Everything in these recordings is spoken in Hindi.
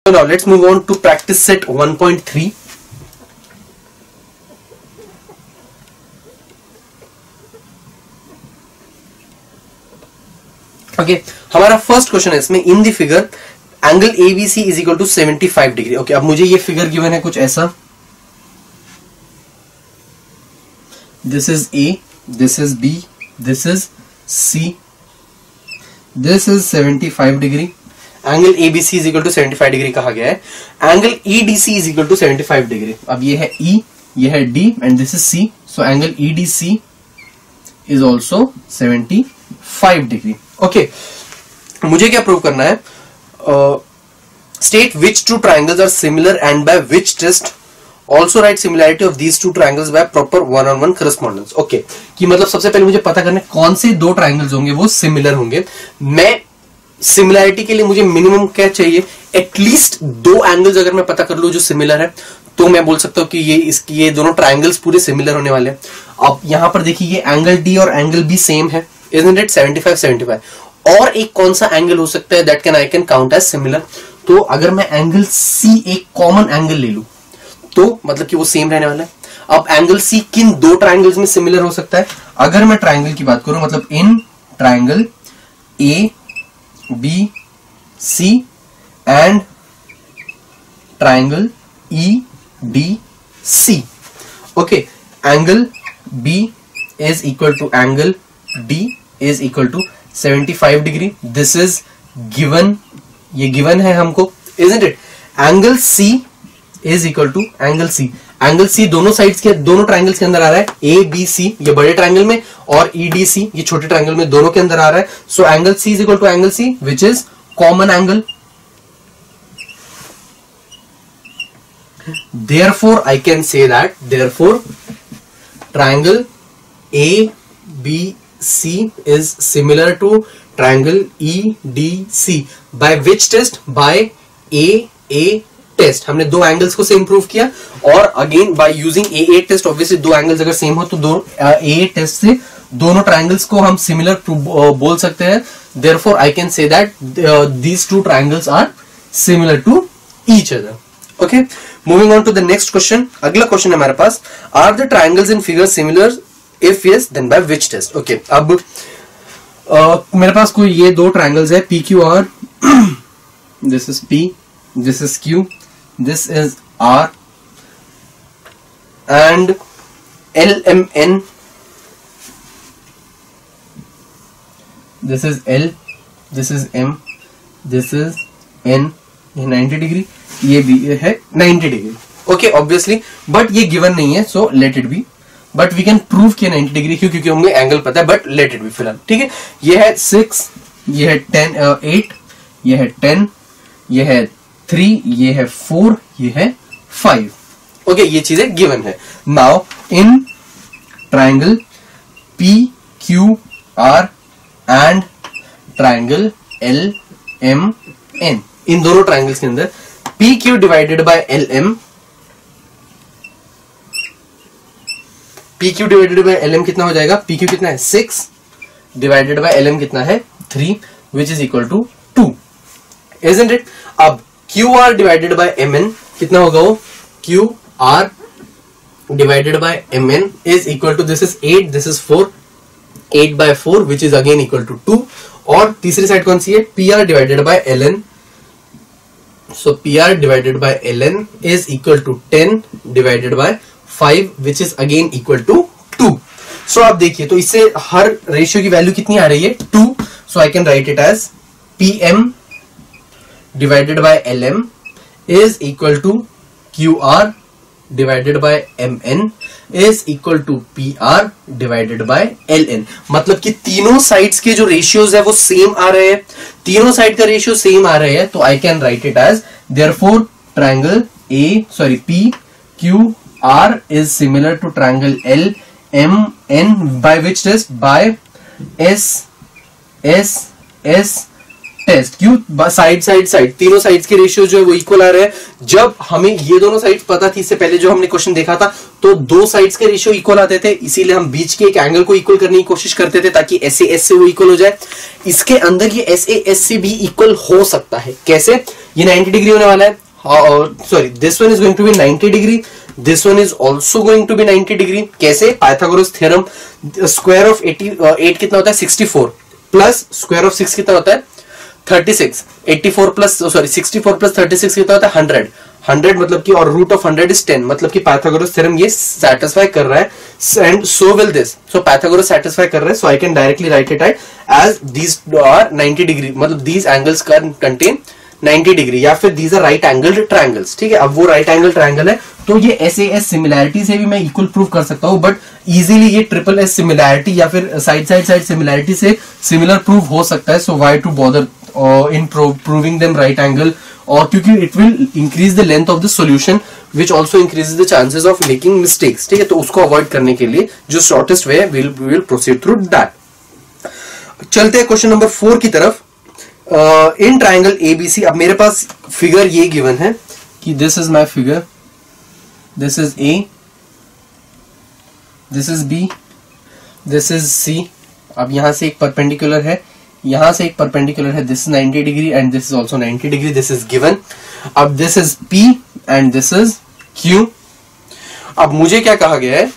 So now let's move on to practice set 1.3. Okay हमारा फर्स्ट क्वेश्चन है इसमें, in the figure angle ABC is equal to 75 degree. Okay, अब मुझे ये फिगर गिवन है कुछ ऐसा, this is A, this is B, this is C, this is 75 degree. Angle ABC is equal to 75 degree कहा गया है। Angle EDC is equal to 75 degree. अब ये है ई, ये है D and this is C, so angle EDC is also 75 degree. Okay, मुझे क्या प्रूव करना है? State which two triangles are similar and by which test also write similarity of these two triangles by proper one on one correspondence. Okay, कि मतलब सबसे पहले मुझे पता करना है कौन से दो ट्राइंगल्स होंगे वो सिमिलर होंगे। मैं सिमिलैरिटी के लिए मुझे मिनिमम क्या चाहिए? एटलीस्ट दो एंगल्स अगर मैं पता कर लूं जो सिमिलर है तो मैं बोल सकता हूं कि ये दोनों ट्राइंगल्स पूरे सिमिलर होने वाले हैं। अब यहां पर देखिए ये एंगल डी और एंगल बी सेम है, isn't it? 75 75। और एक कौन सा एंगल हो सकता है that can I can count as similar? तो अगर मैं एंगल सी एक कॉमन एंगल ले लूं तो मतलब कि वो सेम रहने वाला है। अब एंगल सी किन दो ट्राइंगल्स में सिमिलर हो सकता है? अगर मैं ट्राइंगल की बात करूं, मतलब in triangle A B C and triangle E D C. Okay, angle B is equal to angle D is equal to 75 degree. This is given, ये गिवन है हमको, isn't it? Angle C is equal to angle C. Angle C दोनों साइड्स के, दोनों ट्राइंगल्स के अंदर आ रहा है, ए बी सी ये बड़े ट्राइंगल में और ई डी सी ये छोटे ट्राइंगल में, दोनों के अंदर आ रहा है। So angle C is equal to angle C which is common angle. Therefore I can say that therefore triangle ABC is similar to triangle EDC by which test? By AA test। हमने दो एंगल्स को सेम प्रूव किया और again by using AA test. Obviously दो एंगल्स अगर सेम हो तो दो AA टेस्ट से दोनों ट्राइंगल्स को हम सिमिलर बोल सकते हैं। Therefore I can say that these two triangles are similar to each other। Okay, moving on to the next question. अगला क्वेश्चन है हमारे पास, are the triangles in figure similar? If yes then by which test? Okay, अब मेरे पास कोई ये दो ट्राइंगल्स है P Q R, this is P, this is Q, this is R and L M N, this is L, this is M, this is N. 90 degree, ये भी है 90 डिग्री। ओके, ऑब्वियसली बट ये गिवन नहीं है, so let it be. But we can prove किया 90 डिग्री क्यों? क्योंकि हमें एंगल पता है, बट लेट इट बी फिलहाल। ठीक है, ये है 6, ये है 10 8, ये है 10, ये है 3, ये है 4, ये है 5। ओके, ये चीजें गिवन है। Now in triangle P Q R and triangle L M N, इन दोनों ट्राइंगल्स के अंदर P Q divided by L M, P Q divided by L M कितना हो जाएगा? पी क्यू कितना है? 6 डिवाइडेड बाय एल एम कितना है? 3 which is equal to 2, isn't it? अब Q R divided by M N कितना होगा? वो Q R divided by M N is equal to, this is 8, this is 4, 8 by 4 which is again equal to 2। और तीसरी साइड कौन सी है? P R divided by L N. So PR divided by ln is equal to 10 divided by 5 which is again equal to 2। So आप देखिए तो इससे हर रेशियो की वैल्यू कितनी आ रही है? 2। So I can write it as PM divided by LM is equal to QR divided by MN is equal to PR divided by LN। मतलब कि तीनों साइड्स के जो रेशियोज है वो सेम आ रहे हैं, तीनों साइड का रेशियो सेम आ रहे हैं, तो I can write it as therefore triangle PQR is similar to triangle LMN by which test? By S test. क्यों? साइड साइड साइड, तीनों साइड्स के रेशियो जो है वो इक्वल आ रहे हैं। जब हमें ये दोनों साइड्स पता थी, इससे पहले जो हमने क्वेश्चन देखा था, तो दो साइड्स के रेशियो इक्वल आते थे, इसीलिए हम बीच के एक एंगल को इक्वल करने की कोशिश करते थे ताकि SAS से वो इक्वल हो जाए। इसके अंदर ये SAS से भी इक्वल हो सकता है। कैसे? ये 90 डिग्री होने वाला है, sorry this one is going to be 90 degree, this one is also going to be 90 degree. कैसे? पाइथागोरस थ्योरम, स्क्वायर ऑफ 8 कितना होता है? 64 प्लस स्क्वायर ऑफ 6 कितना होता है? 36। 84 प्लस 64 प्लस 36 कितना होता है? 100। 100 मतलब कि, और रूट ऑफ 100 इज 10, मतलब कि पाइथागोरस थ्योरम ये सेटिस्फाई कर रहा है, and so will this. So Pythagoras satisfy कर रहा है, so I can directly write it as these are 90 degree, मतलब these angles can contain 90 degree, या फिर these are right angled triangles. ठीक है, अब वो राइट एंगल ट्रायंगल है, तो ये SAS सिमिलैरिटी से भी मैं इक्वल प्रूव कर सकता हूं, बट इजीली ये SSS सिमिलैरिटी या फिर साइड साइड साइड सिमिलैरिटी से सिमिलर प्रूव हो सकता है। So why to bother in proving them right angle, और क्योंकि it will increase the length of the solution which also increases the chances of making mistakes। ठीक है, तो उसको अवॉइड करने के लिए जो shortest way we will proceed through that। चलते हैं क्वेश्चन नंबर 4 की तरफ। इन ट्राइंगल ABC, अब मेरे पास फिगर ये गिवन है कि this is my figure, this is A, this is B, this is C। अब यहां से एक परपेंडिकुलर है, यहां से एक परपेंडिकुलर है, this is 90 degree and this is also 90 degree, this is given. अब this is P and this is Q। अब मुझे क्या कहा गया है?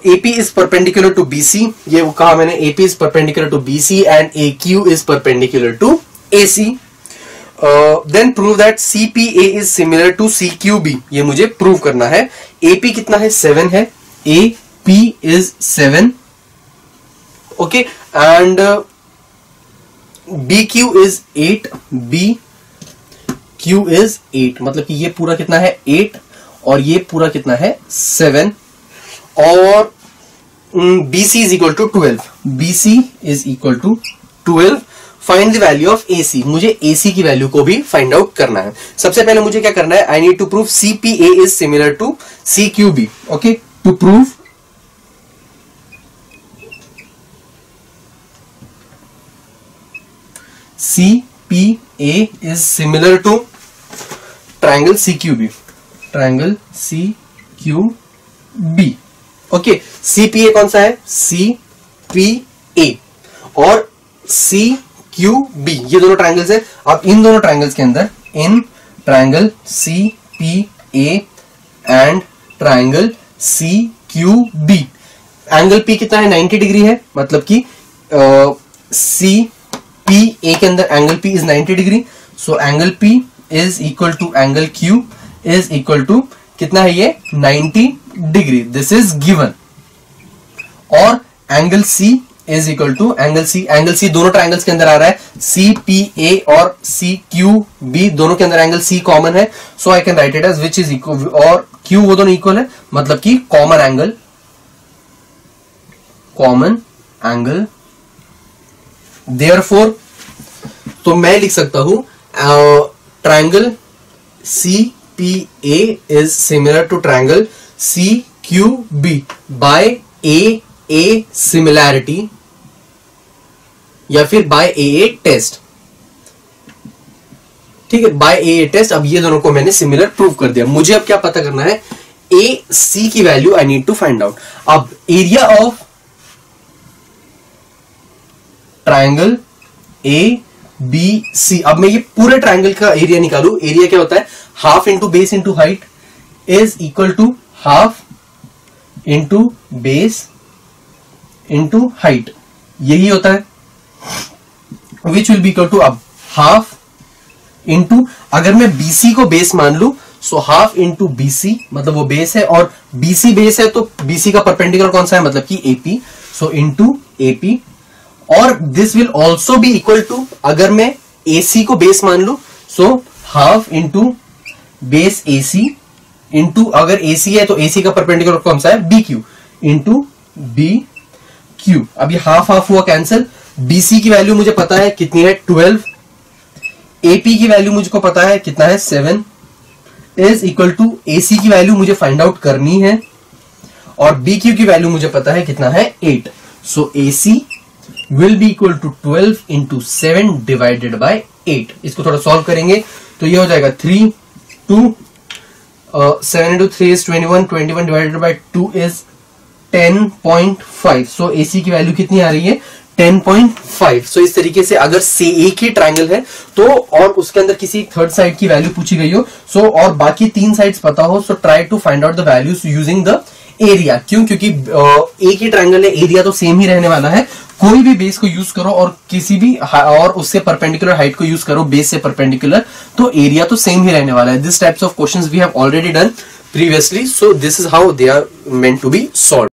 AP is perpendicular to BC, ये वो कहा मैंने, AP is perpendicular to BC and AQ is perpendicular to AC। Then prove that CPA is similar to CQB, ये मुझे प्रूव करना है। AP कितना है? 7 है, AP is 7, okay, and BQ is 8, BQ is 8, मतलब कि ये पूरा कितना है? 8, और ये पूरा कितना है? 7, और BC is equal to 12, BC is equal to 12। Find the value of AC, मुझे AC की वैल्यू को भी फाइंड आउट करना है। सबसे पहले मुझे क्या करना है? I need to prove CPA is similar to CQB। Okay, to prove CPA is similar to triangle CQB, triangle CQB। Okay, CPA कौन सा है? CPA और CQB, ये दोनों ट्रायंगल्स है। अब इन दोनों ट्रायंगल्स के अंदर, in triangle CPA and triangle CQB, angle P कितना है? 90 डिग्री है, मतलब कि CPA के अंदर एंगल P इज 90 डिग्री। So angle P is equal to angle Q is equal to कितना है? ये 90 डिग्री, दिस इज गिवन। और angle C is equal to angle C दोनों ट्रायंगल्स के अंदर आ रहा है, CPA और CQB दोनों के अंदर एंगल C कॉमन है। So I can write it as which is equal, और Q वो दोनों इक्वल है, मतलब कि कॉमन एंगल देयरफॉर, तो मैं लिख सकता हूं triangle CPA is similar to triangle CQB by AA similarity या फिर बाय AA टेस्ट। ठीक है, बाय AA टेस्ट। अब ये दोनों को मैंने सिमिलर प्रूव कर दिया। मुझे अब क्या पता करना है? AC की value I need to find out. अब एरिया ऑफ ट्रायंगल ABC, अब मैं ये पूरे ट्रायंगल का एरिया निकालू। एरिया क्या होता है? Half into base into height is equal to half into base into height, यही होता है, which will be equal to, अब हाफ इंटू, अगर मैं BC को बेस मान लू, सो हाफ इंटू BC, मतलब वो बेस है, और BC बेस है तो BC का परपेंडिकुलर कौन सा है? मतलब कि AP, सो इंटू AP। और this will also be equal to, अगर मैं AC को बेस मान लू, so half into base AC into, अगर AC है तो AC का परपेंडिकुलर कौन सा है? BQ into BQ। अब ये हाफ हाफ हुआ कैंसिल। BC की वैल्यू मुझे पता है कितनी है? 12। AP की वैल्यू मुझको पता है कितना है? 7 इज इक्वल टू AC की वैल्यू मुझे फाइंड आउट करनी है, और BQ की वैल्यू मुझे पता है कितना है? 8। So AC will be equal to 12 into 7 divided by 8। इसको थोड़ा सॉल्व करेंगे तो ये हो जाएगा 3 2 7 into 3 is 21, 21 divided by 2 is 10.5। So AC की वैल्यू कितनी आ रही है 10.5। सो इस तरीके से अगर से एक ही ट्राइंगल है तो और उसके अंदर किसी थर्ड साइड की वैल्यू पूछी गई हो सो और बाकी 3 साइड्स पता हो so try to find out the values using the area. क्यों? क्योंकि एक ही ट्राइंगल है, एरिया तो सेम ही रहने वाला है। कोई भी बेस को यूज करो और किसी भी और उससे परपेंडिकुलर हाइट को यूज करो बेस से परपेंडिकुलर, तो एरिया तो सेम ही रहने वाला है। This types of questions we have already done previously, so this is how they are meant to be solved.